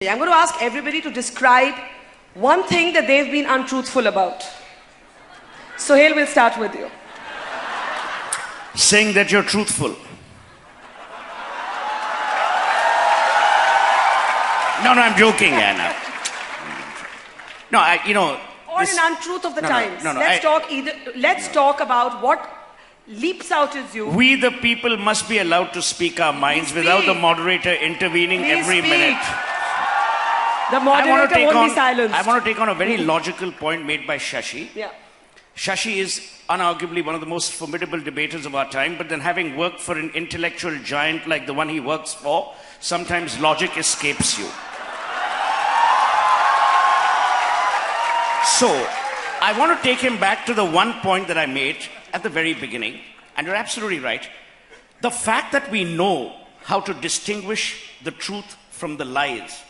I'm going to ask everybody to describe one thing that they've been untruthful about. Suhel, we'll start with you. Saying that you're truthful. No, I'm joking, Anna. No, or an untruth of the times. Let's talk about what leaps out as you. We the people must be allowed to speak our minds without the moderator intervening every minute. The moderator won't be silenced. I want to take on a very logical point made by Shashi. Yeah. Shashi is unarguably one of the most formidable debaters of our time, but then having worked for an intellectual giant like the one he works for, sometimes logic escapes you. So, I want to take him back to the one point that I made at the very beginning, and you're absolutely right. The fact that we know how to distinguish the truth from the lies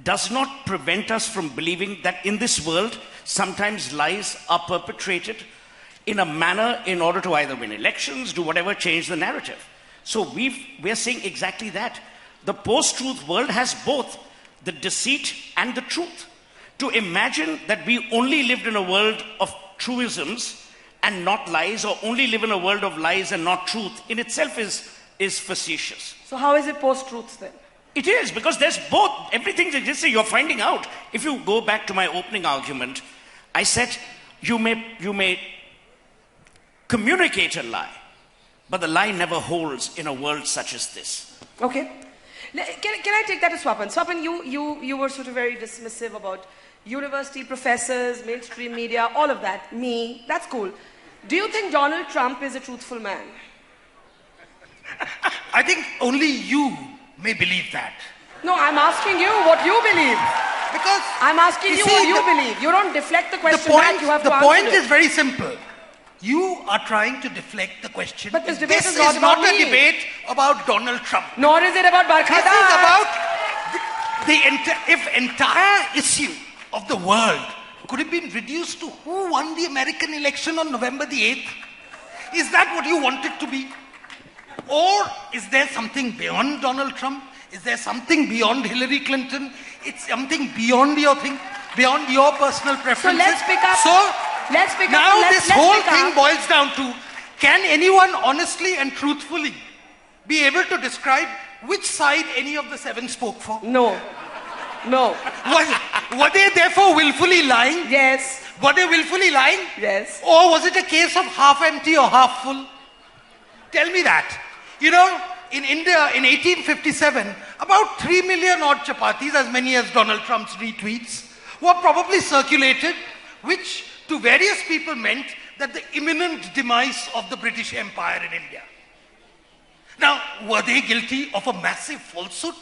does not prevent us from believing that in this world, sometimes lies are perpetrated in a manner in order to either win elections, do whatever, change the narrative. So we're seeing exactly that. The post-truth world has both the deceit and the truth. To imagine that we only lived in a world of truisms and not lies, or only live in a world of lies and not truth, in itself is facetious. So how is it post-truth then? It is, because there's both. Everything's existing. You're finding out. If you go back to my opening argument, I said you may communicate a lie, but the lie never holds in a world such as this. Okay. Can I take that to Swapan? Swapan, you were sort of very dismissive about university professors, mainstream media, all of that. Me, that's cool. Do you think Donald Trump is a truthful man? I think only you may believe that. No, I'm asking you what you believe. Because I'm asking you what you believe. You don't deflect the question back, you have to answer it. The point is very simple. You are trying to deflect the question. But this debate is not not a debate about Donald Trump. Nor is it about Barkha Dutt. This is about the entire issue of the world could have been reduced to who won the American election on November the 8th. Is that what you want it to be? Or is there something beyond Donald Trump? Is there something beyond Hillary Clinton? It's something beyond your thing, beyond your personal preferences. So let's pick up. Now this whole thing boils down to, can anyone honestly and truthfully be able to describe which side any of the seven spoke for? No. Were they therefore willfully lying? Yes. Were they willfully lying? Yes. Or was it a case of half empty or half full? Tell me that. You know, in India in 1857, about 3 million odd chapatis, as many as Donald Trump's retweets, were probably circulated, which to various people meant that the imminent demise of the British Empire in India. Now, were they guilty of a massive falsehood?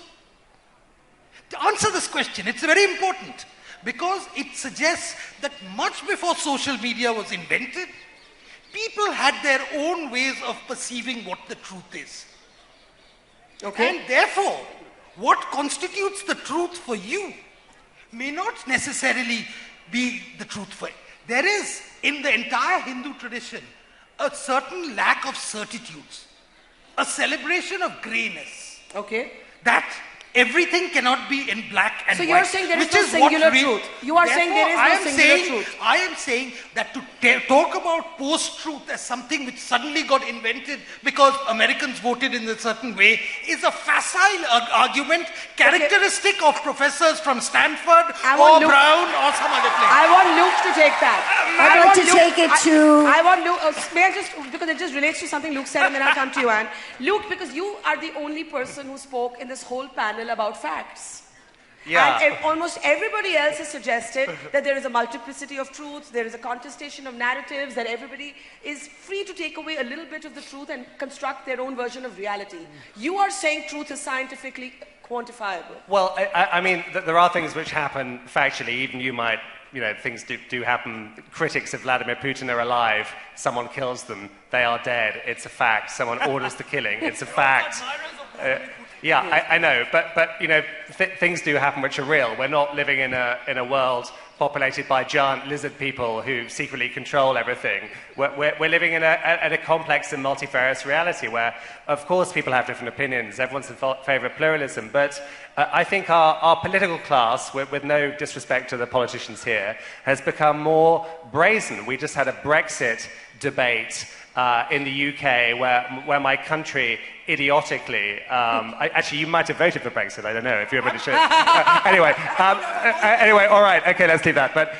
To answer this question, it's very important because it suggests that much before social media was invented, people had their own ways of perceiving what the truth is. Okay. And therefore, what constitutes the truth for you may not necessarily be the truth for you. There is, in the entire Hindu tradition, a certain lack of certitudes, a celebration of grayness. Okay. That everything cannot be in black and white. So you're saying there is no singular truth. You are saying there is no singular truth. I am saying that to talk about post-truth as something which suddenly got invented because Americans voted in a certain way is a facile argument characteristic of professors from Stanford or Brown or some other place. I want Luke to take that. I want to take it to... I want Luke, may I just, because it just relates to something Luke said and then I'll come to you, Anne. Luke, because you are the only person who spoke in this whole panel about facts. Yeah. And almost everybody else has suggested that there is a multiplicity of truths, there is a contestation of narratives, that everybody is free to take away a little bit of the truth and construct their own version of reality. You are saying truth is scientifically quantifiable. Well, I mean, there are things which happen factually. Even you might, you know, things do happen. Critics of Vladimir Putin are alive. Someone kills them. They are dead. It's a fact. Someone orders the killing. It's a fact. Yeah, I know, but you know, things do happen which are real. We're not living in a world populated by giant lizard people who secretly control everything. We're living in a complex and multifarious reality where, of course, people have different opinions. Everyone's in favour of pluralism, but I think our political class, with no disrespect to the politicians here, has become more brazen. We just had a Brexit debate in the UK where my country idiotically, actually you might have voted for Brexit, I don't know if you're British. Anyway, all right, okay, let's leave that. But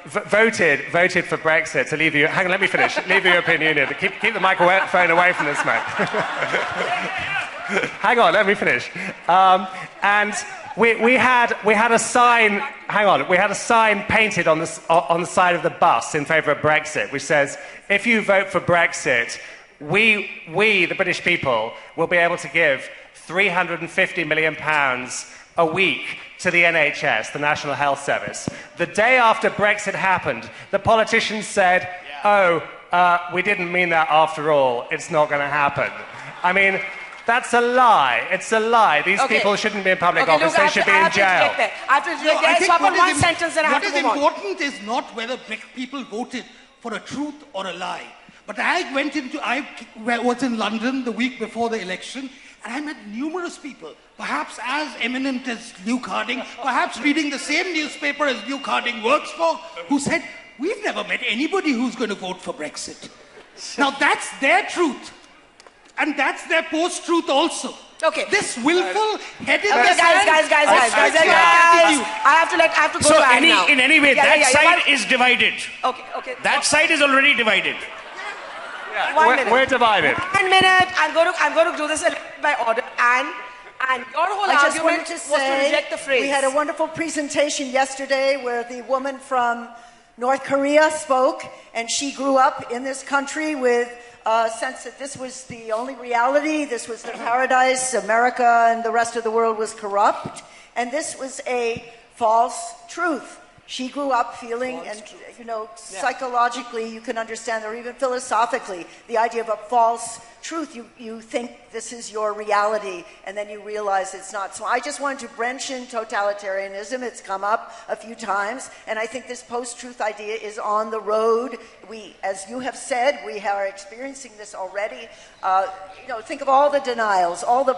voted for Brexit to leave you, hang on, let me finish, leave the European Union, keep the microphone away from this man. Hang on, let me finish. And we had a sign, hang on, we had a sign painted on the side of the bus in favour of Brexit, which says, if you vote for Brexit, we, the British people, will be able to give £350 million a week to the NHS, the National Health Service. The day after Brexit happened, the politicians said, we didn't mean that after all, it's not going to happen. I mean, that's a lie. It's a lie. These people shouldn't be in public office. They should be in jail. I have to one sentence and I have to move on. What is important is not whether people voted for a truth or a lie. But I was in London the week before the election, and I met numerous people, perhaps as eminent as Luke Harding, perhaps reading the same newspaper as Luke Harding works for, who said, we've never met anybody who's going to vote for Brexit. Now that's their truth. And that's their post-truth also. Okay. This willful, headed... Okay, guys. I have to go to Anne now. In any way, that side is divided. Okay. That side is already divided. Yeah, we're divided. 1 minute. I'm going to do this by order. And your whole argument was to reject the phrase. We had a wonderful presentation yesterday where the woman from North Korea spoke, and she grew up in this country with a sense that this was the only reality, this was the paradise, America and the rest of the world was corrupt, and this was a false truth. She grew up feeling, psychologically you can understand, or even philosophically, the idea of a false truth. You think this is your reality, and then you realize it's not. So I just wanted to mention totalitarianism. It's come up a few times, and I think this post-truth idea is on the road. We, as you have said, we are experiencing this already. Think of all the denials, all the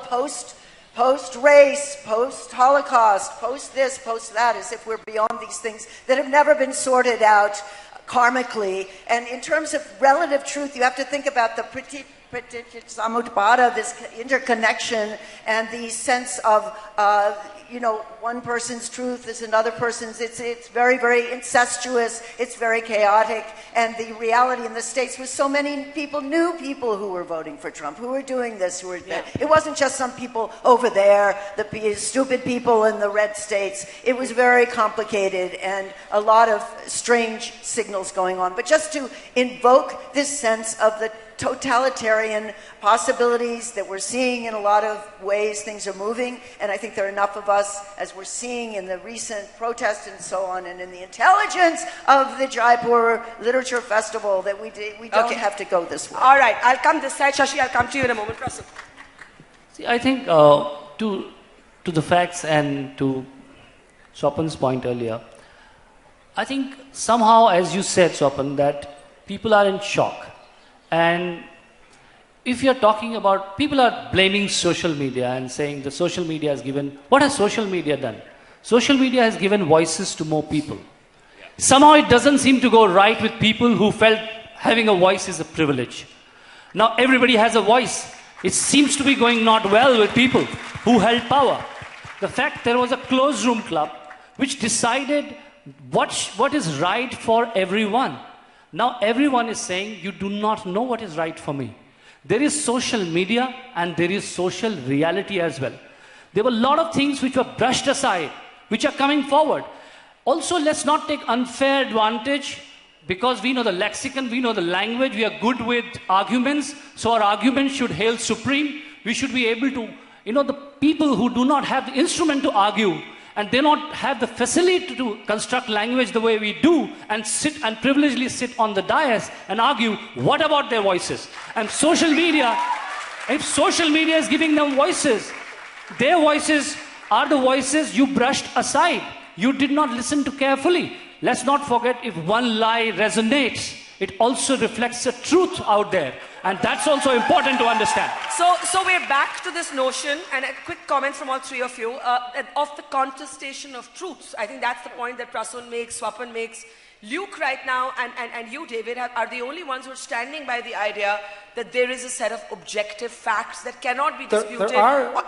post-race, post-Holocaust, post-this, post-that, as if we're beyond these things that have never been sorted out karmically. And in terms of relative truth, you have to think about the Samutpada, this interconnection, and the sense of, one person's truth is another person's. It's very, very incestuous. It's very chaotic. And the reality in the States was so many people knew people who were voting for Trump, who were doing this, who were that. It wasn't just some people over there, the stupid people in the red states. It was very complicated and a lot of strange signals going on. But just to invoke this sense of the totalitarian possibilities that we're seeing in a lot of ways, things are moving, and I think there are enough of us, as we're seeing in the recent protests and so on, and in the intelligence of the Jaipur Literature Festival, that we don't have to go this way. All right, I'll come this side. Shashi, I'll come to you in a moment. Prasid. See, I think to the facts and to Swapan's point earlier, I think somehow, as you said, Swapan, that people are in shock. And if you're talking about, people are blaming social media and saying the social media has given, what has social media done? Social media has given voices to more people. Somehow it doesn't seem to go right with people who felt having a voice is a privilege. Now everybody has a voice. It seems to be going not well with people who held power. The fact there was a closed room club which decided what is right for everyone. Now everyone is saying, you do not know what is right for me. There is social media and there is social reality as well. There were a lot of things which were brushed aside, which are coming forward. Also, let's not take unfair advantage, because we know the lexicon, we know the language, we are good with arguments, so our arguments should hail supreme. We should be able to, the people who do not have the instrument to argue, and they don't have the facility to construct language the way we do, and sit and privilegedly sit on the dais and argue, what about their voices? And social media, if social media is giving them voices, Their voices are the voices you brushed aside. You did not listen to carefully. Let's not forget, if one lie resonates, it also reflects the truth out there. And that's also important to understand. So we're back to this notion, and a quick comment from all three of you, of the contestation of truths. I think that's the point that Prasun makes, Swapan makes. Luke right now, and you, David, are the only ones who are standing by the idea that there is a set of objective facts that cannot be disputed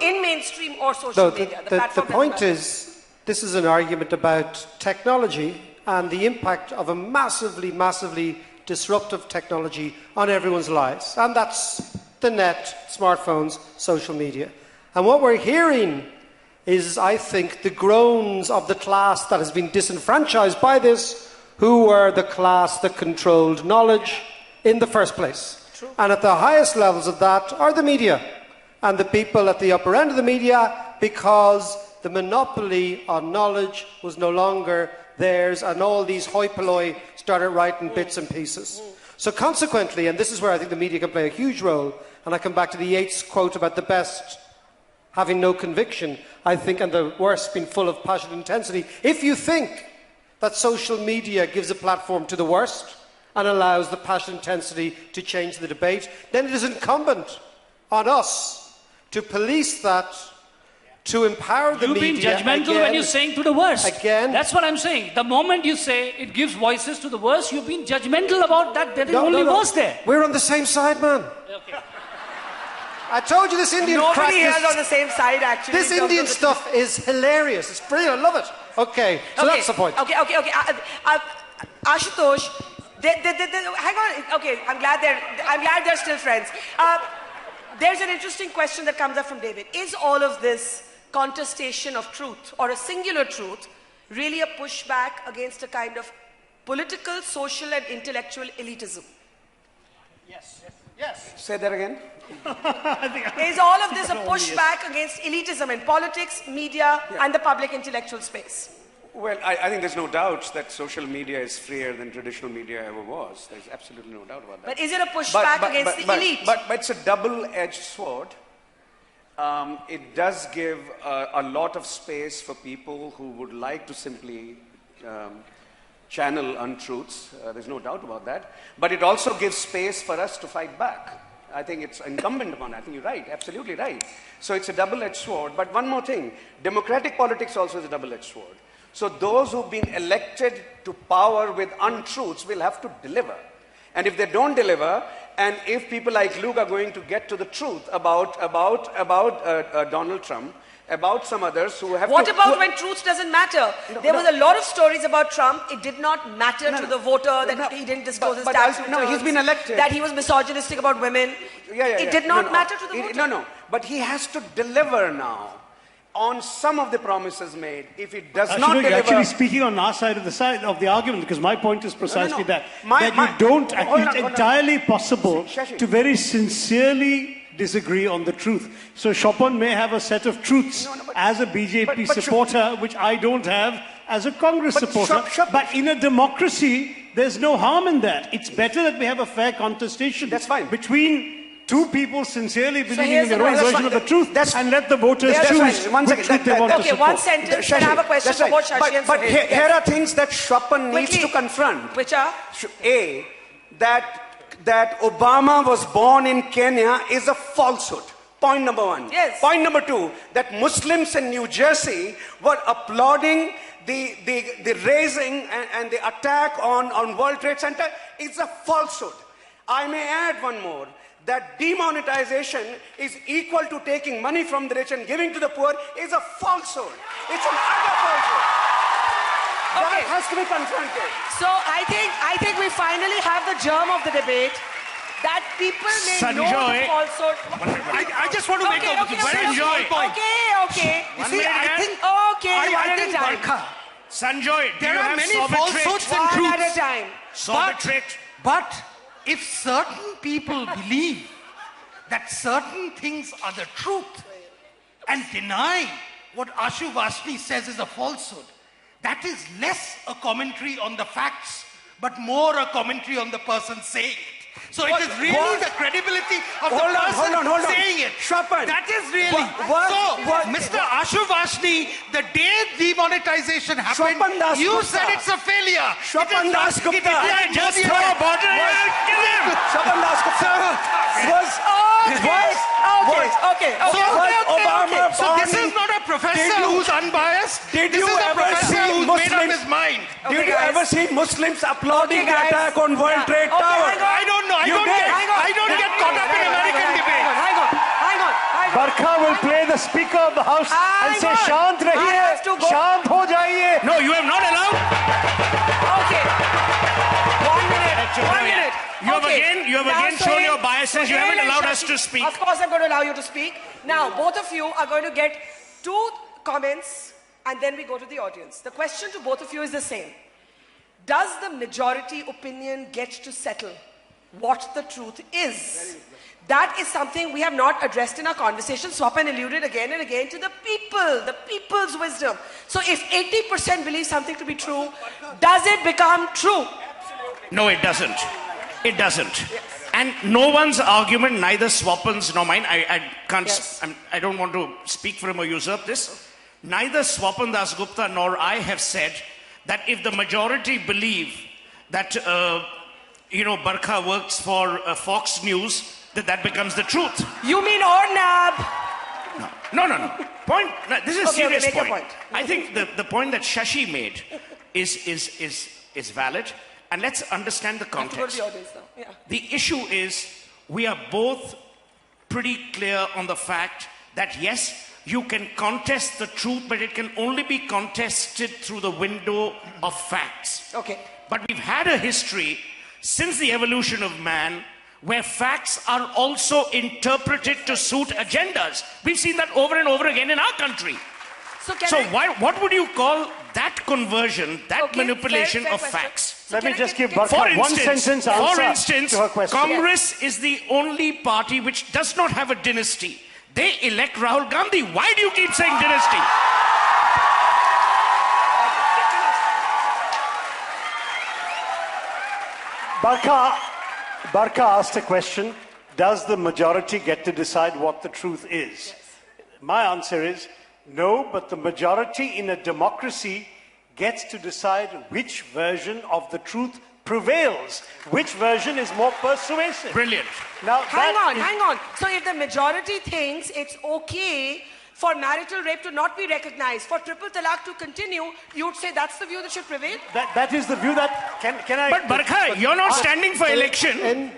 in mainstream or social media. The point is, this is an argument about technology and the impact of a massively, massively disruptive technology on everyone's lives. And that's the net, smartphones, social media. And what we're hearing is, I think, the groans of the class that has been disenfranchised by this, who were the class that controlled knowledge in the first place. True. And at the highest levels of that are the media. And the people at the upper end of the media, because the monopoly on knowledge was no longer theirs, and all these hoi polloi started writing bits and pieces. So consequently, and this is where I think the media can play a huge role, and I come back to the Yeats quote about the best having no conviction, I think, and the worst being full of passion and intensity. If you think that social media gives a platform to the worst and allows the passion and intensity to change the debate, then it is incumbent on us to police that, to empower the media. You've been judgmental again, when you're saying to the worst. Again. That's what I'm saying. The moment you say it gives voices to the worst, you've been judgmental about that. There is only worse there. We're on the same side, man. Okay. I told you this Indian crap Nobody is on the same side, actually. This Indian stuff is hilarious. It's brilliant. I love it. Okay, so that's the point. Okay. Ashutosh, hang on. Okay, I'm glad they're still friends. There's an interesting question that comes up from David. Is all of this contestation of truth, or a singular truth, really a pushback against a kind of political, social, and intellectual elitism? Yes. Say that again. Is all of this a pushback against elitism in politics, media, and the public intellectual space? Well, I think there's no doubt that social media is freer than traditional media ever was. There's absolutely no doubt about that. But is it a pushback against the elite? But it's a double-edged sword. It does give a lot of space for people who would like to simply channel untruths. There's no doubt about that. But it also gives space for us to fight back. I think it's incumbent upon. I think you're right, absolutely right. So it's a double-edged sword. But one more thing, democratic politics also is a double-edged sword. So those who've been elected to power with untruths will have to deliver. And if they don't deliver, and if people like Luke are going to get to the truth about Donald Trump, about some others who have What about when truth doesn't matter? There was a lot of stories about Trump. It did not matter to the voter that he didn't disclose his tax returns. No, he's been elected. That he was misogynistic about women. It did not matter to the voter. No. But he has to deliver now on some of the promises made. If it does not deliver... You're actually speaking on our side of the argument, because my point is precisely that you don't... It's entirely possible to very sincerely disagree on the truth. So Swapan may have a set of truths as a BJP supporter, which I don't have as a Congress supporter. But in a democracy, there's no harm in that. It's better that we have a fair contestation between two people sincerely believing in their own version of the truth, and let the voters choose which truth they want to support. One sentence, and I have a question for both Shashi and Suhel. But here are things that Swapan needs to confront. Which are? A, that Obama was born in Kenya is a falsehood. Point number one. Yes. Point number two, that Muslims in New Jersey were applauding the raising and the attack on World Trade Center is a falsehood. I may add one more, that demonetization is equal to taking money from the rich and giving to the poor is a falsehood. It's an utter falsehood. That has to be confronted. So I think we finally have the germ of the debate. That people may know the falsehood. I just want to make a very small point. Okay. You see, I think Barkha, Sanjoy, there are many falsehoods and truths. One at a time. But if certain people believe that certain things are the truth and deny what Ashu Vasni says is a falsehood, that is less a commentary on the facts, but more a commentary on the person saying it. So it is really the credibility of the person saying it. Swapan. That is really. Mr. Ashu Vashni, the day demonetization happened, you said it's a failure. Swapan Dasgupta. Just throw a bottle and kill him. Swapan Dasgupta So this is not a professor who's unbiased. This is a professor who's made up his mind. Did you ever see Muslims applauding the attack on World Trade Tower? I don't know. I don't get caught up in American debate. Hang on. Barkha will play the Speaker of the House and say, "Shant rahiye, shant ho jaiye." No, you have not allowed. Okay. 1 minute. You have again shown your biases. You haven't allowed us to speak. Of course I'm going to allow you to speak. Now, both of you are going to get 2 comments and then we go to the audience. The question to both of you is the same. Does the majority opinion get to settle what the truth is? That is something we have not addressed in our conversation. Swapan alluded again and again to the people's wisdom. So if 80% believe something to be true, does it become true? No, it doesn't. It doesn't. Yes. And no one's argument, neither Swapan's nor mine, I can't, yes. I don't want to speak for him or usurp this. Neither Swapan Dasgupta nor I have said that if the majority believe that, Barkha works for Fox News, that becomes the truth. You mean Ornab? No. This is a serious point. I think the point that Shashi made is valid. And let's understand the context. The issue is we are both pretty clear on the fact that yes, you can contest the truth, but it can only be contested through the window of facts. Okay. But we've had a history since the evolution of man where facts are also interpreted to suit agendas. We've seen that over and over again in our country. What would you call that conversion, that manipulation of facts? Let me just give Barkha one sentence answer for instance, to her question. Congress is the only party which does not have a dynasty. They elect Rahul Gandhi. Why do you keep saying dynasty? Barkha asked a question, does the majority get to decide what the truth is? Yes. My answer is no, but the majority in a democracy gets to decide which version of the truth prevails, which version is more persuasive. Brilliant. Now, hang on. So if the majority thinks it's okay for marital rape to not be recognized, for triple talaq to continue, you would say that's the view that should prevail? That is the view that can I... But Barkha, you're not standing for election.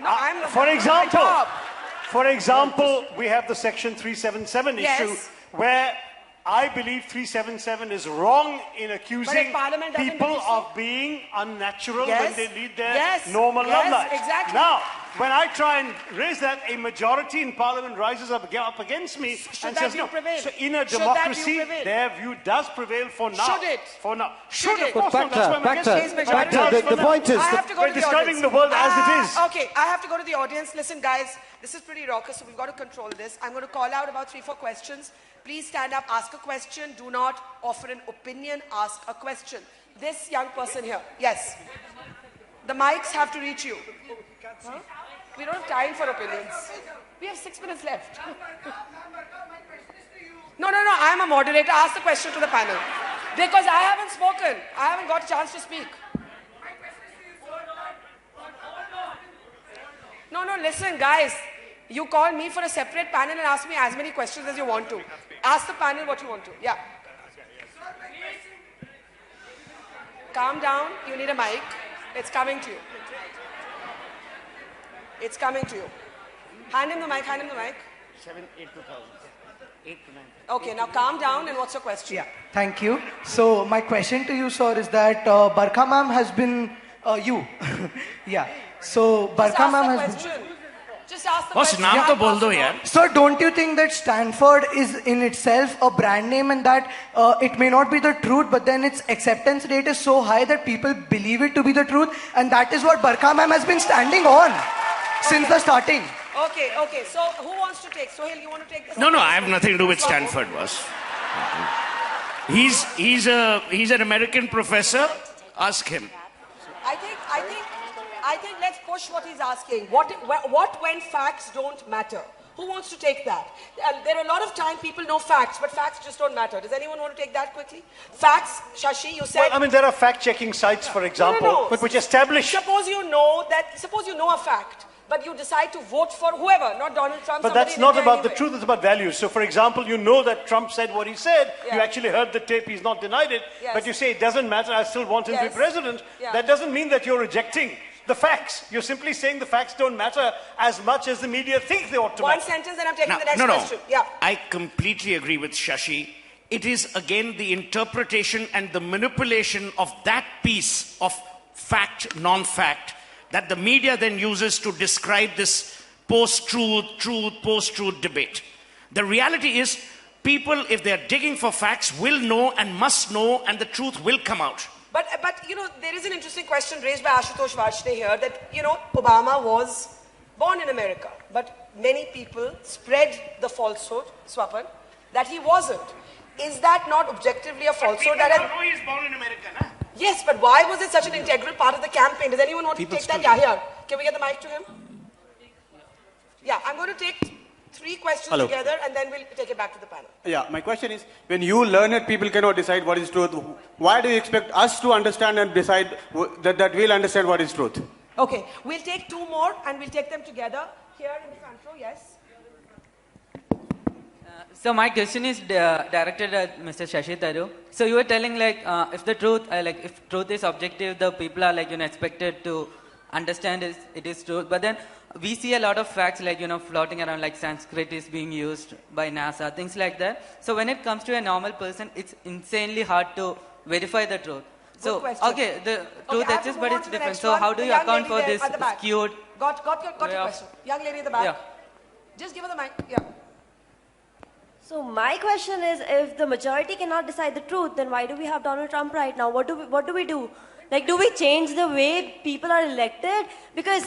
For example, we have the Section 377 issue where I believe 377 is wrong in accusing people of being unnatural when they lead their normal love lives. Exactly. Now, when I try and raise that, a majority in Parliament rises up against me and says no. So in a democracy, their view does prevail for now. Should it? For now. Should it? Of course not. That's why I'm against it. The point is, we're describing the world as it is. Okay, I have to go to the audience. Listen, guys, this is pretty raucous, so we've got to control this. I'm going to call out about 3-4 questions. Please stand up, ask a question. Do not offer an opinion, ask a question. This young person here. Yes. The mics have to reach you. Huh? We don't have time for opinions. We have 6 minutes left. No. I am a moderator. Ask the question to the panel. Because I haven't spoken. I haven't got a chance to speak. No, listen, guys. You call me for a separate panel and ask me as many questions as you want to. Ask the panel what you want to. Yeah. Calm down. You need a mic. It's coming to you. It's coming to you. Hand him the mic. 7, 8 to 1,000. 8 to 9. Okay, now calm down and what's your question? Yeah, thank you. So my question to you, sir, is that Barkha ma'am has been you. Yeah. So Barkha ma'am has been... Just ask the question. Sir, don't you think that Stanford is in itself a brand name and that it may not be the truth, but then its acceptance rate is so high that people believe it to be the truth, and that is what Barkha ma'am has been standing on since the starting. Okay. So who wants to take? Suhel, you want to take this? No, I have nothing to do with Stanford, boss. He's an American professor. Ask him. I think let's push what he's asking. What when facts don't matter? Who wants to take that? There are a lot of time people know facts, but facts just don't matter. Does anyone want to take that quickly? Facts, Shashi, you said... Well, I mean, there are fact-checking sites, for example, which establish... Suppose you know a fact, but you decide to vote for whoever, not Donald Trump. But that's not about the truth, it's about values. So, for example, you know that Trump said what he said. Yeah. You actually heard the tape, he's not denied it. Yes. But you say, it doesn't matter, I still want him to be president. Yeah. That doesn't mean that you're rejecting the facts. You're simply saying the facts don't matter as much as the media think they ought to matter. One sentence and I'm taking the next question. Yeah. I completely agree with Shashi. It is again the interpretation and the manipulation of that piece of fact, non-fact, that the media then uses to describe this post-truth, post-truth debate. The reality is, people, if they're digging for facts, will know and must know, and the truth will come out. But you know, there is an interesting question raised by Ashutosh Vajpayee here that, you know, Obama was born in America, but many people spread the falsehood, Swapan, that he wasn't. Is that not objectively a falsehood? But people know he's born in America, na? Yes, but why was it such an integral part of the campaign? Does anyone want to take that? Yeah, here. Can we get the mic to him? Yeah, I'm going to take 3 questions together and then we'll take it back to the panel. Yeah, my question is, when you learned people cannot decide what is truth, why do you expect us to understand and decide that we'll understand what is truth? Okay, we'll take 2 more and we'll take them together. Here in the front row, yes. So my question is directed at Mr. Shashi Tharoor. So you were telling if the truth, if truth is objective, the people are expected to understand it is truth. But then we see a lot of facts floating around, like Sanskrit is being used by NASA, things like that. So when it comes to a normal person, it's insanely hard to verify the truth. So okay, the truth exists, but it's different. So how do you account for this skewed? Got your question. Young lady in the back. Yeah. Just give her the mic. Yeah. So my question is, if the majority cannot decide the truth, then why do we have Donald Trump right now? What do we do? Like, do we change the way people are elected? Because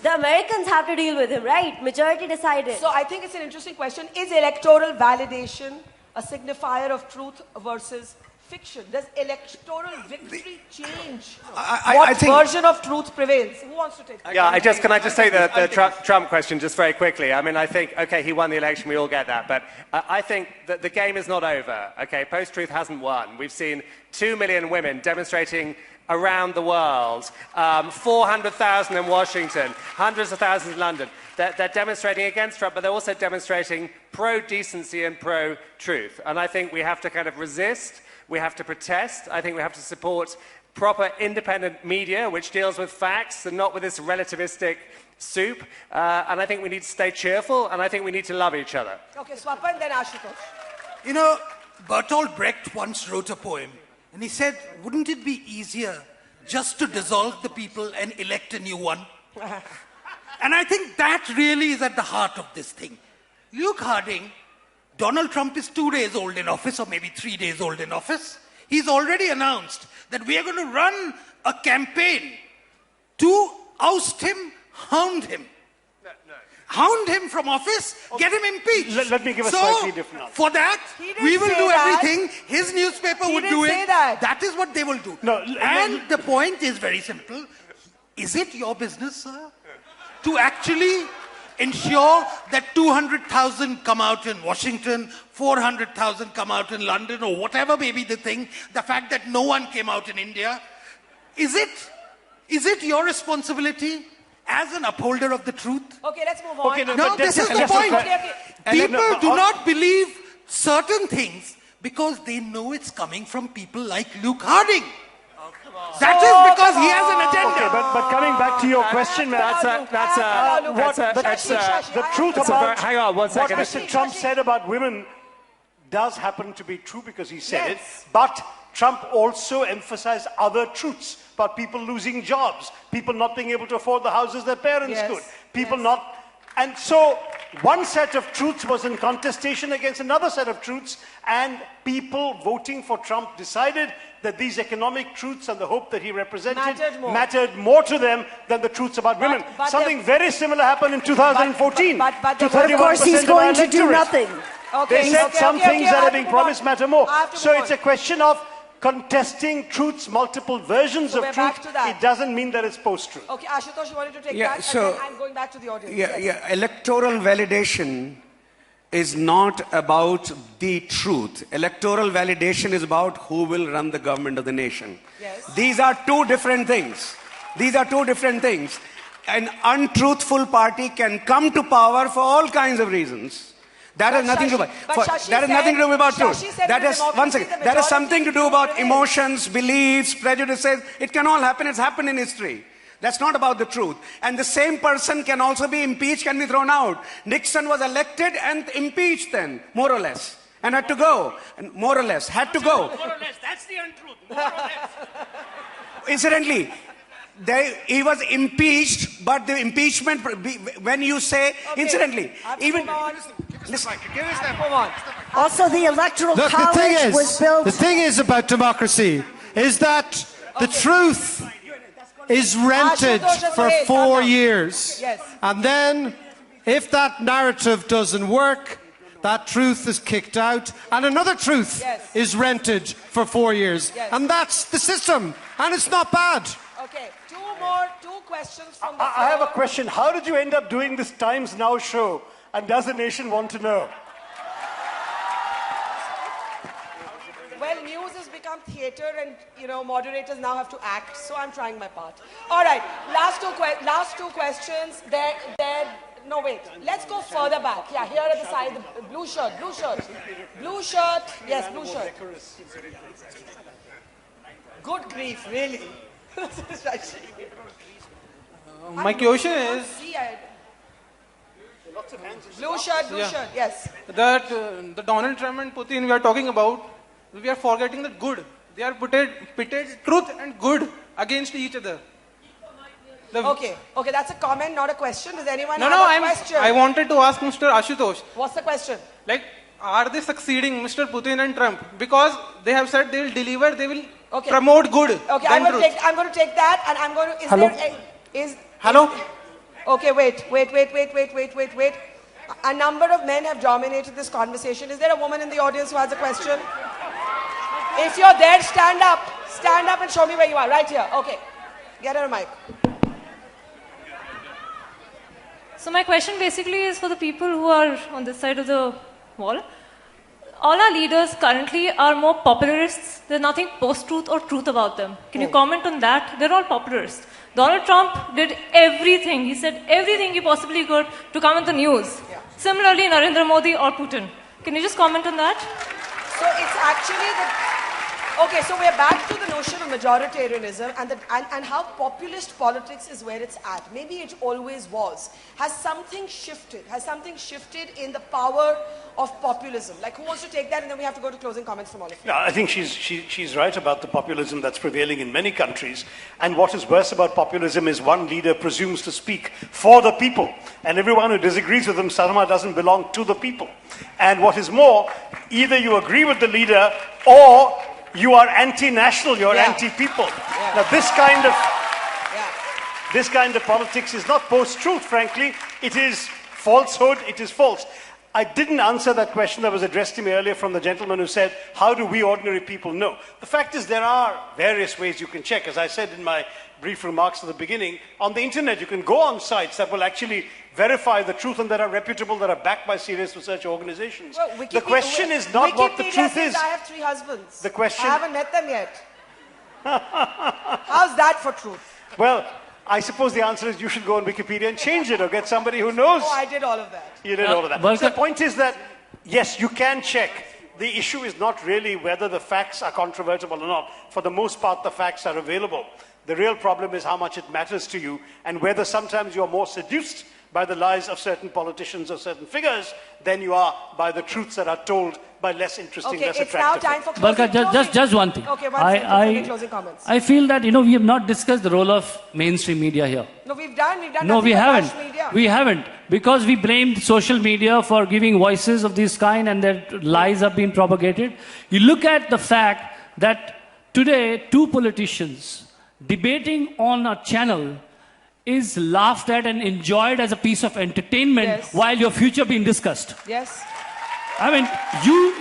the Americans have to deal with him, right? Majority decided. So I think it's an interesting question. Is electoral validation a signifier of truth versus fiction? Does electoral victory change what version of truth prevails? Who wants to take that? Yeah, can I just say the Trump question just very quickly? I mean, I think, okay, he won the election, we all get that, but I think that the game is not over, okay? Post-truth hasn't won. We've seen 2 million women demonstrating around the world, 400,000 in Washington, hundreds of thousands in London. They're demonstrating against Trump, but they're also demonstrating pro-decency and pro-truth. And I think we have to kind of resist. We have to protest. I think we have to support proper independent media, which deals with facts and not with this relativistic soup. And I think we need to stay cheerful, and I think we need to love each other. Okay, Swapan, then Ashutosh. You know, Bertolt Brecht once wrote a poem, and he said, wouldn't it be easier just to dissolve the people and elect a new one? And I think that really is at the heart of this thing. Luke Harding, Donald Trump is 2 days old in office, or maybe 3 days old in office. He's already announced that we are going to run a campaign to oust him, hound him. Hound him from office, get him impeached. Let me give a slightly different answer. For that, we will do everything. His newspaper would do it. That is what they will do. And the point is very simple. Is it your business, sir, to actually ensure that 200,000 come out in Washington, 400,000 come out in London, or whatever may be the thing, the fact that no one came out in India? Is it your responsibility as an upholder of the truth? Okay, let's move on. Okay, no, this is the point. People do not believe certain things because they know it's coming from people like Luke Harding. That is because he has an agenda. Okay, but coming back to your question, the truth about hang on 1 second. What Mr. Trump said about women does happen to be true because he said it, but Trump also emphasized other truths about people losing jobs, people not being able to afford the houses their parents could, people not... And so one set of truths was in contestation against another set of truths, and people voting for Trump decided that these economic truths and the hope that he represented mattered more to them than the truths about women. Something very similar happened in 2014. But of course he's going to do nothing. They said some things that are being promised matter more. So it's a question of contesting truth's multiple versions So of we're truth, back to that. it doesn't mean that it's post-truth. Okay, Ashutosh, you wanted to take Yeah, that, so- and then I'm going back to the audience. Yeah, Yes. yeah. Electoral validation is not about the truth. Electoral validation is about who will run the government of the nation. Yes. These are two different things. These are two different things. An untruthful party can come to power for all kinds of reasons. That has nothing to do about truth. That is one second. That has something to do about emotions, beliefs, prejudices. It can all happen. It's happened in history. That's not about the truth. And the same person can also be impeached, can be thrown out. Nixon was elected and impeached then, more or less, and had to go. And more or less, had to go. More or less, that's the untruth. More or less. Incidentally, he was impeached, but the impeachment, when you say, incidentally, even... Also, the electoral Look, college was built. the thing is about democracy is that the truth is rented for 4 years. Yes. And then, if that narrative doesn't work, that truth is kicked out, and another truth is rented for 4 years. Yes. And that's the system, and it's not bad. Okay, two questions from the I have a floor. question. How did you end up doing this Times Now show? And does the nation want to know? Well, news has become theatre, and moderators now have to act. So I'm trying my part. All right, last two questions. No, wait. Let's go further back. Yeah, here at the side, the blue shirt. Yes, blue shirt. Good grief, really. My question is blue shirt, yes. that the Donald Trump and Putin we are talking about, we are forgetting the good. They are pitted truth and good against each other. Okay, that's a comment, not a question. Does anyone No, have a question? I wanted to ask Mr. Ashutosh. What's the question? Like, are they succeeding, Mr. Putin and Trump? Because they have said they will deliver, they will promote good. Okay, than I'm truth. going to take that, and I'm going to. Hello? Okay, wait. A number of men have dominated this conversation. Is there a woman in the audience who has a question? If you're there, stand up. Stand up and show me where you are. Right here. Okay. Get her a mic. So my question basically is for the people who are on this side of the wall. All our leaders currently are more popularists. There's nothing post-truth or truth about them. Can you comment on that? They're all popularists. Donald Trump did everything. He said everything he possibly could to come in the news. Yeah. Similarly, Narendra Modi or Putin. Can you just comment on that? So it's actually okay, so we're back to the notion of majoritarianism and how populist politics is where it's at. Maybe it always was. Has something shifted? Has something shifted in the power of populism? Like, who wants to take that? And then we have to go to closing comments from all of you. Yeah, I think she's right about the populism that's prevailing in many countries. And what is worse about populism is one leader presumes to speak for the people. And everyone who disagrees with him somehow doesn't belong to the people. And what is more, either you agree with the leader or you are anti-national, you're anti-people. Yeah. Now this kind of politics is not post-truth, frankly. It is falsehood, it is false. I didn't answer that question that was addressed to me earlier from the gentleman who said, how do we ordinary people know? The fact is there are various ways you can check. As I said in my brief remarks at the beginning, on the internet you can go on sites that will actually verify the truth and that are reputable, that are backed by serious research organizations. Well, the question is not what the truth is. I have 3 husbands. The question... I haven't met them yet. How's that for truth? Well, I suppose the answer is you should go on Wikipedia and change it or get somebody who knows. Oh, I did all of that. You did all of that. So the point is that, yes, you can check. The issue is not really whether the facts are controvertible or not. For the most part, the facts are available. The real problem is how much it matters to you and whether sometimes you're more seduced by the lies of certain politicians or certain figures than you are by the truths that are told by less interesting, less attractive. It's now time for closing. Barkha, just one thing. Okay, one second, closing comments. I feel that, we have not discussed the role of mainstream media here. No, we've done No, we nothing haven't. but media. We haven't. Because we blamed social media for giving voices of this kind and that lies have been propagated. You look at the fact that today 2 politicians debating on a channel is laughed at and enjoyed as a piece of entertainment while your future being discussed. Yes. I mean,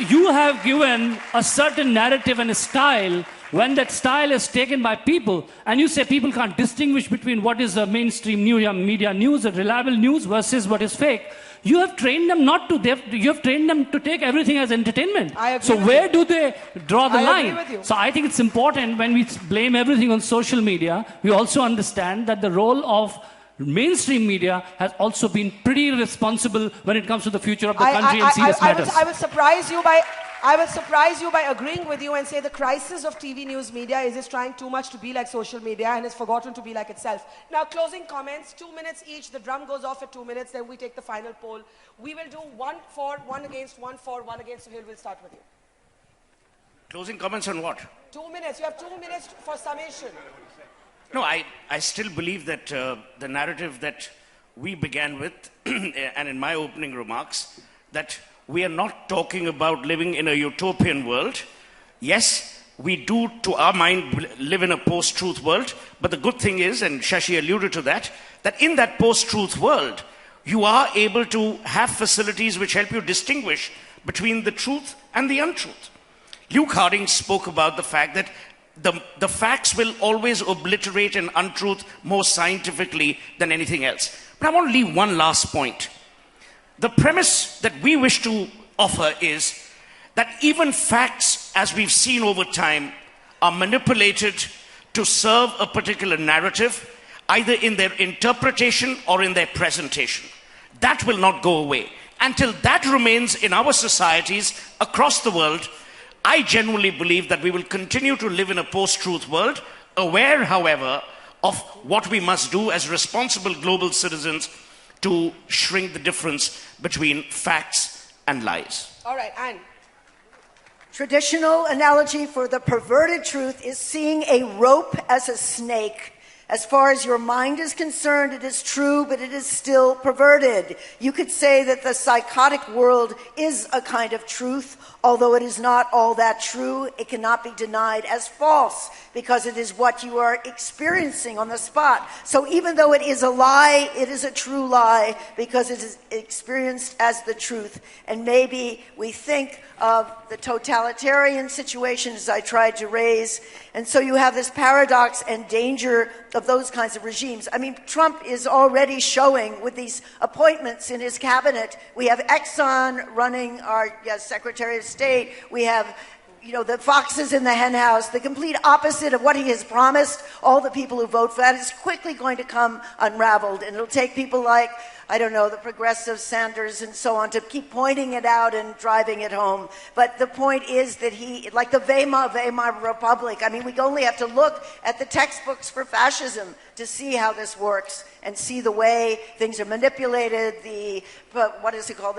you have given a certain narrative and a style. When that style is taken by people, and you say people can't distinguish between what is the mainstream media news, the reliable news, versus what is fake, you have trained them not to. You have trained them to take everything as entertainment. I agree so with where you. do they draw the I line? agree with you. So I think it's important when we blame everything on social media, we also understand that the role of mainstream media has also been pretty responsible when it comes to the future of the country and serious matters. I will surprise you by agreeing with you and say the crisis of TV news media is it's trying too much to be like social media and has forgotten to be like itself. Now, closing comments, 2 minutes each. The drum goes off at 2 minutes, then we take the final poll. We will do 1 for, 1 against, 1 for, 1 against. Suhel, we'll start with you. Closing comments on what? 2 minutes. You have 2 minutes for summation. No, I still believe that the narrative that we began with, and in my opening remarks, that we are not talking about living in a utopian world. Yes, we do, to our mind, live in a post-truth world, but the good thing is, and Shashi alluded to that in that post-truth world, you are able to have facilities which help you distinguish between the truth and the untruth. Luke Harding spoke about the fact that the facts will always obliterate an untruth more scientifically than anything else. But I want to leave one last point. The premise that we wish to offer is that even facts, as we've seen over time, are manipulated to serve a particular narrative, either in their interpretation or in their presentation. That will not go away. Until that remains in our societies across the world, I genuinely believe that we will continue to live in a post-truth world, aware, however, of what we must do as responsible global citizens to shrink the difference between facts and lies. All right, Anne. Traditional analogy for the perverted truth is seeing a rope as a snake. As far as your mind is concerned, it is true, but it is still perverted. You could say that the psychotic world is a kind of truth, although it is not all that true. It cannot be denied as false because it is what you are experiencing on the spot. So even though it is a lie, it is a true lie because it is experienced as the truth. And maybe we think of the totalitarian situations I tried to raise. And so you have this paradox and danger of those kinds of regimes. I mean, Trump is already showing with these appointments in his cabinet. We have Exxon running our Secretary of State. We have, the foxes in the hen house, the complete opposite of what he has promised. All the people who vote for that is quickly going to come unraveled. And it'll take people like, the progressive Sanders and so on to keep pointing it out and driving it home. But the point is that he, like the Weimar Republic, I mean, we only have to look at the textbooks for fascism to see how this works and see the way things are manipulated, the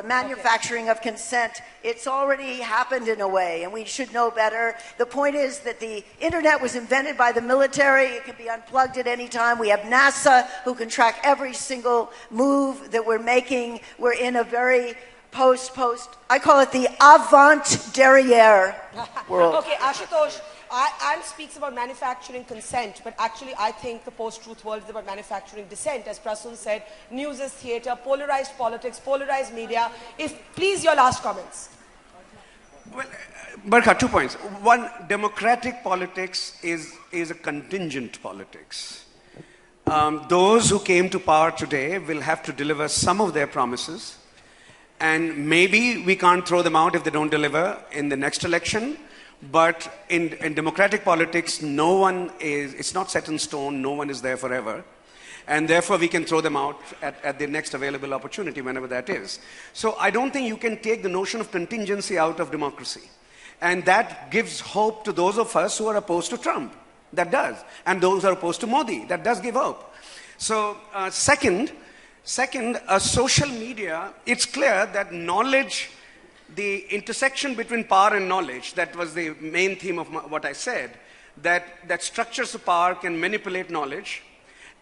manufacturing of consent. It's already happened in a way, and we should know better. The point is that the internet was invented by the military. It can be unplugged at any time. We have NASA who can track every single move that we're making. We're in a very I call it the avant-derrière world. Okay, Ashutosh, Anne speaks about manufacturing consent, but actually I think the post-truth world is about manufacturing dissent. As Prasun said, news is theatre, polarized politics, polarized media. Please, your last comments. Well, Barkha, 2 points. One, democratic politics is a contingent politics. Those who came to power today will have to deliver some of their promises, and maybe we can't throw them out if they don't deliver in the next election. But in democratic politics, it's not set in stone, no one is there forever. And therefore, we can throw them out at the next available opportunity, whenever that is. So I don't think you can take the notion of contingency out of democracy. And that gives hope to those of us who are opposed to Trump. That does. And those who are opposed to Modi. That does give hope. So second, social media, it's clear that knowledge, the intersection between power and knowledge, that was the main theme of what I said, that structures of power can manipulate knowledge,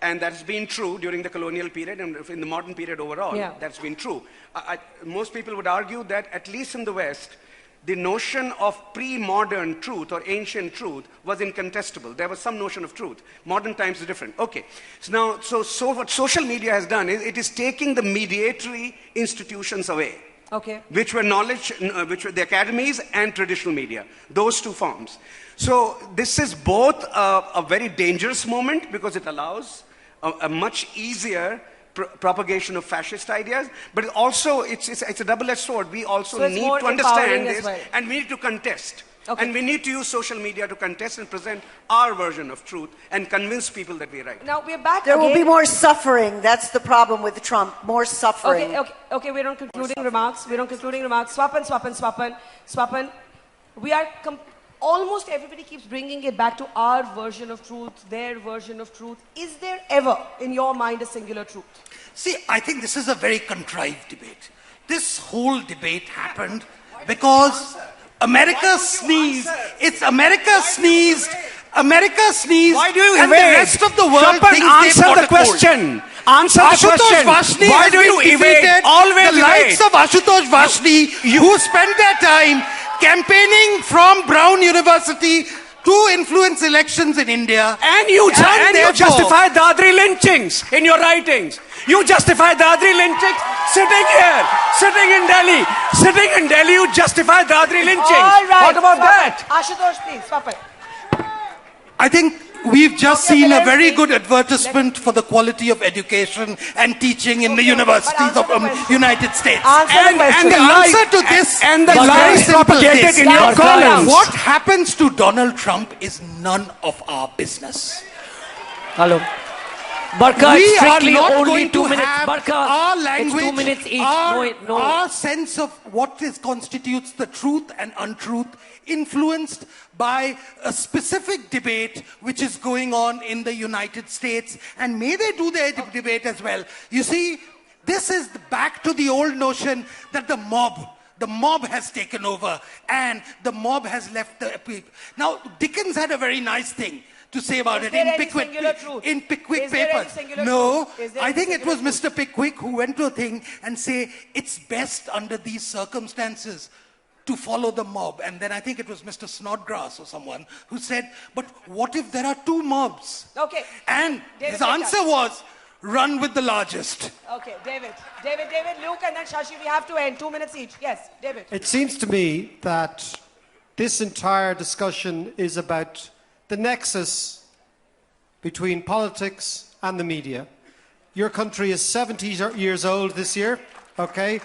and that's been true during the colonial period and in the modern period overall. Yeah. That's been true. Most people would argue that, at least in the West, the notion of pre-modern truth or ancient truth was incontestable. There was some notion of truth. Modern times is different. Okay. So what social media has done is it is taking the mediatory institutions away. Okay. Which were which were the academies and traditional media. Those two forms. So this is both a very dangerous moment because it allows a much easier propagation of fascist ideas, but also it's a double-edged sword. We also need to understand this, and we need to contest. Okay. And we need to use social media to contest and present our version of truth and convince people that we're right. Now we're back. There will be more suffering. That's the problem with Trump. More suffering. Okay. We're on concluding remarks. Swapan. We are almost everybody keeps bringing it back to our version of truth, their version of truth. Is there ever, in your mind, a singular truth? See, I think this is a very contrived debate. This whole debate happened because America sneezed. It's America sneezed. America sneezed. Why do you and evade? The rest of the world Swapan, thinks answer they've got the question. Answer the question. Vashni Why do you evade? Always the likes of Ashutosh Vashni, who spent their time campaigning from Brown University to influence elections in India. And you justify Dadri lynchings in your writings. You justify Dadri lynchings sitting here, sitting in Delhi, you justify Dadri lynchings. All right. What about that? Ashutosh, please, Swapan. I think we've just seen a very good advertisement for the quality of education and teaching in the universities of United States. And the answer to this and the lies propagated in your columns. What happens to Donald Trump is none of our business. Hello. Barkha, We are strictly not only going 2 to minutes. have Barkha, our language, it's 2 minutes each. our sense of what constitutes the truth and untruth influenced by a specific debate which is going on in the United States, and may they do their debate as well. You see, this is back to the old notion that the mob has taken over and the mob has left the people. Now, Dickens had a very nice thing to say about it in Pickwick papers. No, I think it was Mr. Pickwick who went to a thing and say it's best under these circumstances to follow the mob. And then I think it was Mr. Snodgrass or someone who said, but what if there are two mobs? Okay. And David, his answer was, run with the largest. Okay, David, Luke, and then Shashi, we have to end. 2 minutes each. Yes, David. It seems to me that this entire discussion is about the nexus between politics and the media. Your country is 70 years old this year, okay?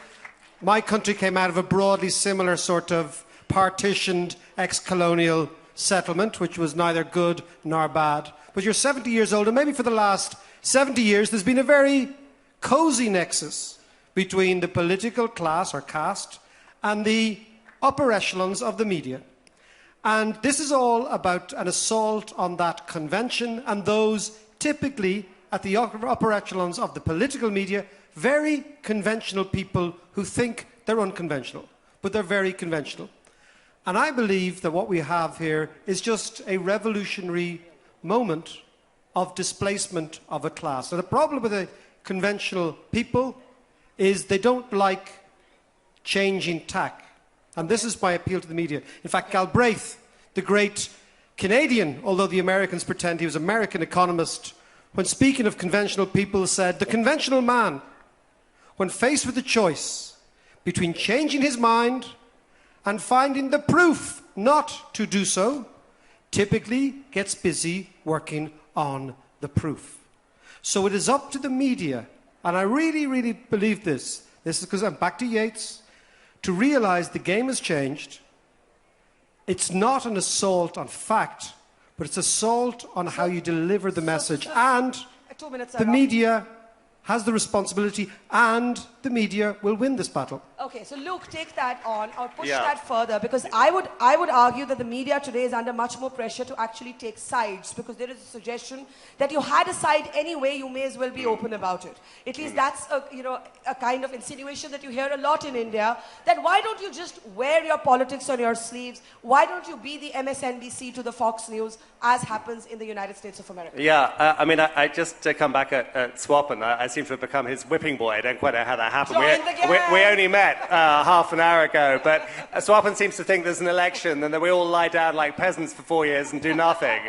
My country came out of a broadly similar sort of partitioned ex-colonial settlement, which was neither good nor bad. But you're 70 years old, and maybe for the last 70 years there's been a very cozy nexus between the political class or caste and the upper echelons of the media. And this is all about an assault on that convention and those typically at the upper echelons of the political media, very conventional people who think they're unconventional, but they're very conventional. And I believe that what we have here is just a revolutionary moment of displacement of a class. Now, the problem with the conventional people is they don't like changing tack. And this is my appeal to the media. In fact, Galbraith, the great Canadian, although the Americans pretend he was an American economist, when speaking of conventional people said, the conventional man, when faced with the choice between changing his mind and finding the proof not to do so, typically gets busy working on the proof. So it is up to the media, and I really, really believe this. This is because I'm back to Yeats, to realize the game has changed. It's not an assault on fact, but it's assault on how you deliver the message. And 2 minutes the media has the responsibility, and the media will win this battle. Okay, so Luke, take that on or push that further, because I would argue that the media today is under much more pressure to actually take sides, because there is a suggestion that you had a side anyway, you may as well be open about it. At least that's a kind of insinuation that you hear a lot in India, that why don't you just wear your politics on your sleeves? Why don't you be the MSNBC to the Fox News, as happens in the United States of America? Yeah, I mean, I just come back at Swapan. I seem to have become his whipping boy. I don't quite know how that happened. We only met half an hour ago, but Swapan seems to think there's an election and that we all lie down like peasants for 4 years and do nothing.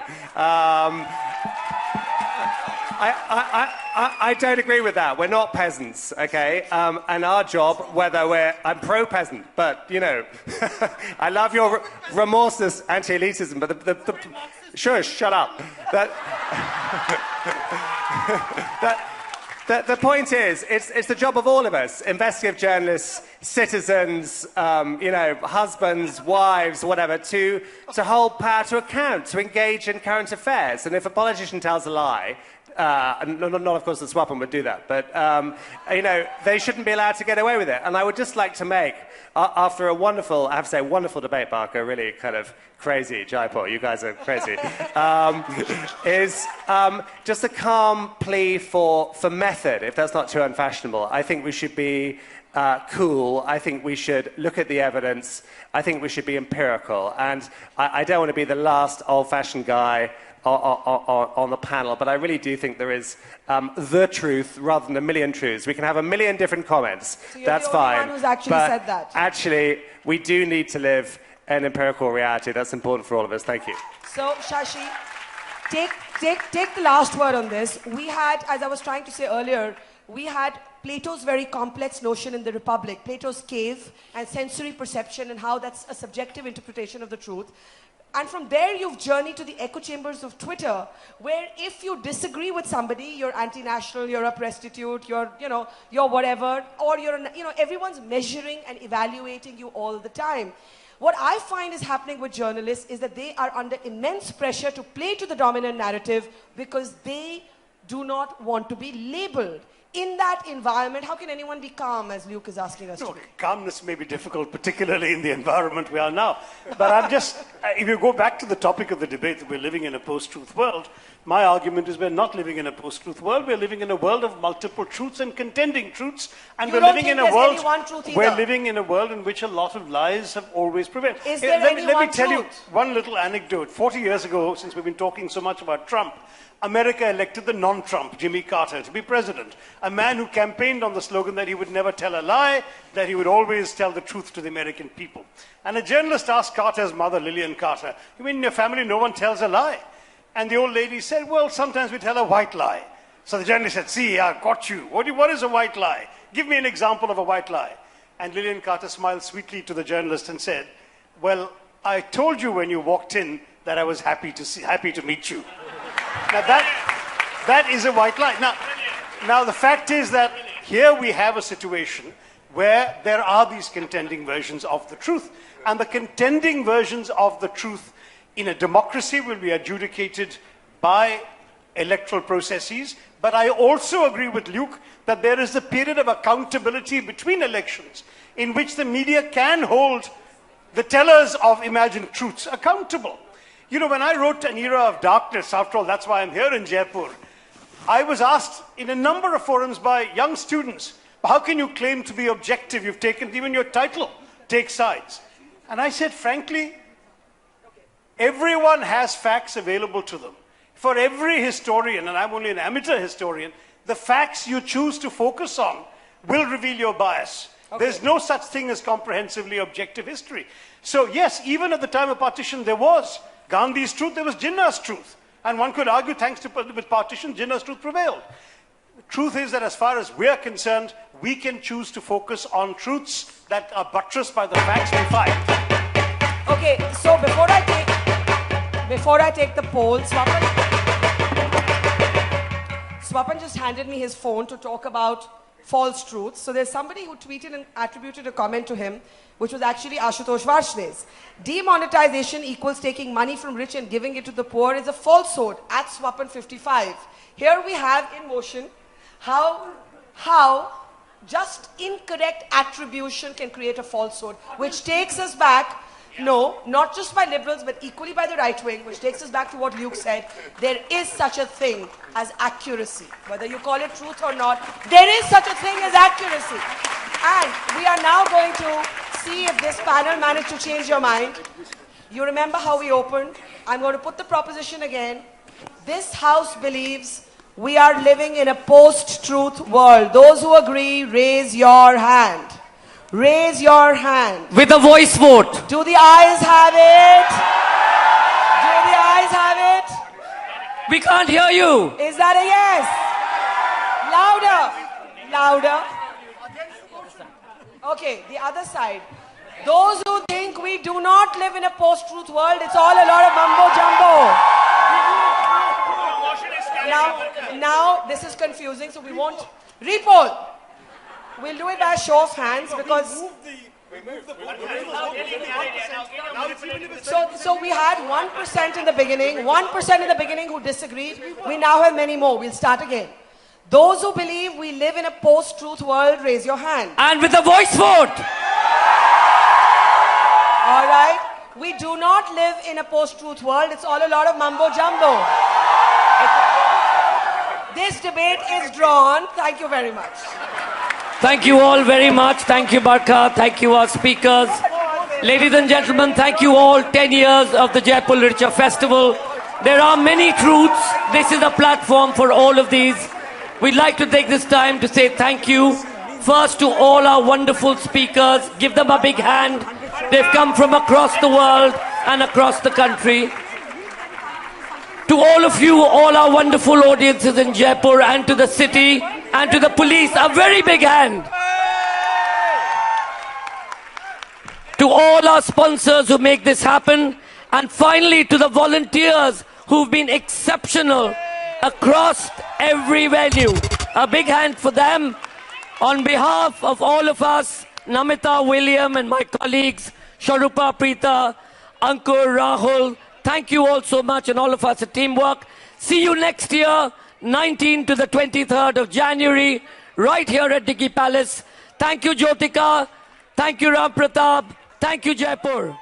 I don't agree with that. We're not peasants, okay? And our job, I'm pro-peasant, but, you know, I love your remorseless anti-elitism, but shush, shut up. The point is, it's the job of all of us, investigative journalists, citizens, you know, husbands, wives, whatever, to hold power to account, to engage in current affairs. And if a politician tells a lie, not of course the Swapan would do that, but, you know, they shouldn't be allowed to get away with it. And I would just like to make, after a wonderful, I have to say, wonderful debate, Barkha, really kind of crazy, Jaipur, you guys are crazy, is just a calm plea for method, if that's not too unfashionable. I think we should be cool. I think we should look at the evidence. I think we should be empirical. And I don't want to be the last old-fashioned guy on the panel, but I really do think there is the truth rather than a million truths. We can have a million different comments. So you're that's the only fine. one who's actually but said that. actually, we do need to live an empirical reality. That's important for all of us. Thank you. So, Shashi, take the last word on this. We had, as I was trying to say earlier, we had Plato's very complex notion in the Republic, Plato's cave and sensory perception and how that's a subjective interpretation of the truth. And from there, you've journeyed to the echo chambers of Twitter, where if you disagree with somebody, you're anti-national, you're a prostitute, you're whatever, or everyone's measuring and evaluating you all the time. What I find is happening with journalists is that they are under immense pressure to play to the dominant narrative because they do not want to be labeled. In that environment, how can anyone be calm, as Luke is asking us to be? Calmness may be difficult, particularly in the environment we are now. But I'm just, if you go back to the topic of the debate that we're living in a post-truth world, my argument is we're not living in a post-truth world. We're living in a world of multiple truths and contending truths. And we're living in a world. We're living in a world in which a lot of lies have always prevailed. Let me tell you one little anecdote. 40 years ago, since we've been talking so much about Trump, America elected the non-Trump, Jimmy Carter, to be president. A man who campaigned on the slogan that he would never tell a lie, that he would always tell the truth to the American people. And a journalist asked Carter's mother, Lillian Carter, "You mean in your family no one tells a lie?" And the old lady said, "Well, sometimes we tell a white lie." So the journalist said, "See, I got you. What is a white lie? Give me an example of a white lie." And Lillian Carter smiled sweetly to the journalist and said, "Well, I told you when you walked in that I was happy to meet you." Now that is a white lie. Now the fact is that here we have a situation where there are these contending versions of the truth. And the contending versions of the truth in a democracy will be adjudicated by electoral processes. But I also agree with Luke that there is a period of accountability between elections in which the media can hold the tellers of imagined truths accountable. You know, when I wrote An Era of Darkness, after all, that's why I'm here in Jaipur, I was asked in a number of forums by young students, how can you claim to be objective? You've taken even your title, Take Sides. And I said, frankly, everyone has facts available to them. For every historian, and I'm only an amateur historian, the facts you choose to focus on will reveal your bias. Okay. There's no such thing as comprehensively objective history. So yes, even at the time of partition, there was Gandhi's truth, there was Jinnah's truth. And one could argue, thanks to with partition, Jinnah's truth prevailed. The truth is that as far as we're concerned, we can choose to focus on truths that are buttressed by the facts we find. Okay, so before I take the poll, Swapan just handed me his phone to talk about false truths. So there's somebody who tweeted and attributed a comment to him, which was actually Ashutosh Varshney's. Demonetization equals taking money from rich and giving it to the poor is a falsehood at Swapan 55. Here we have in motion how just incorrect attribution can create a falsehood, which takes us back, no, not just by liberals, but equally by the right wing, which takes us back to what Luke said. There is such a thing as accuracy. Whether you call it truth or not, there is such a thing as accuracy. And we are now going to see if this panel managed to change your mind. You remember how we opened? I'm going to put the proposition again. This house believes we are living in a post-truth world. Those who agree, raise your hand. Raise your hand. With a voice vote. Do the ayes have it? Do the ayes have it? We can't hear you. Is that a yes? Louder. Okay, the other side. Those who think we do not live in a post-truth world, it's all a lot of mumbo-jumbo. Now, this is confusing, so we won't... Repoll. We'll do it by a show of hands because... So we had 1% in the beginning, 1% in the beginning who disagreed. We now have many more. We'll start again. Those who believe we live in a post-truth world, raise your hand. And with a voice vote. All right. We do not live in a post-truth world. It's all a lot of mumbo-jumbo. This debate is drawn. Thank you very much. Thank you all very much. Thank you, Barkha. Thank you, our speakers. Ladies and gentlemen, thank you all. 10 years of the Jaipur Literature Festival. There are many truths. This is a platform for all of these. We'd like to take this time to say thank you. First to all our wonderful speakers. Give them a big hand. They've come from across the world and across the country. To all of you, all our wonderful audiences in Jaipur and to the city and to the police, a very big hand. To all our sponsors who make this happen. And finally, to the volunteers who've been exceptional across every venue. A big hand for them. On behalf of all of us, Namita, William and my colleagues, Sharupa, Preeta, Ankur, Rahul, thank you all so much and all of us at Teamwork. See you next year, 19th to the 23rd of January, right here at Diggi Palace. Thank you, Jyotika. Thank you, Ram Pratap. Thank you, Jaipur.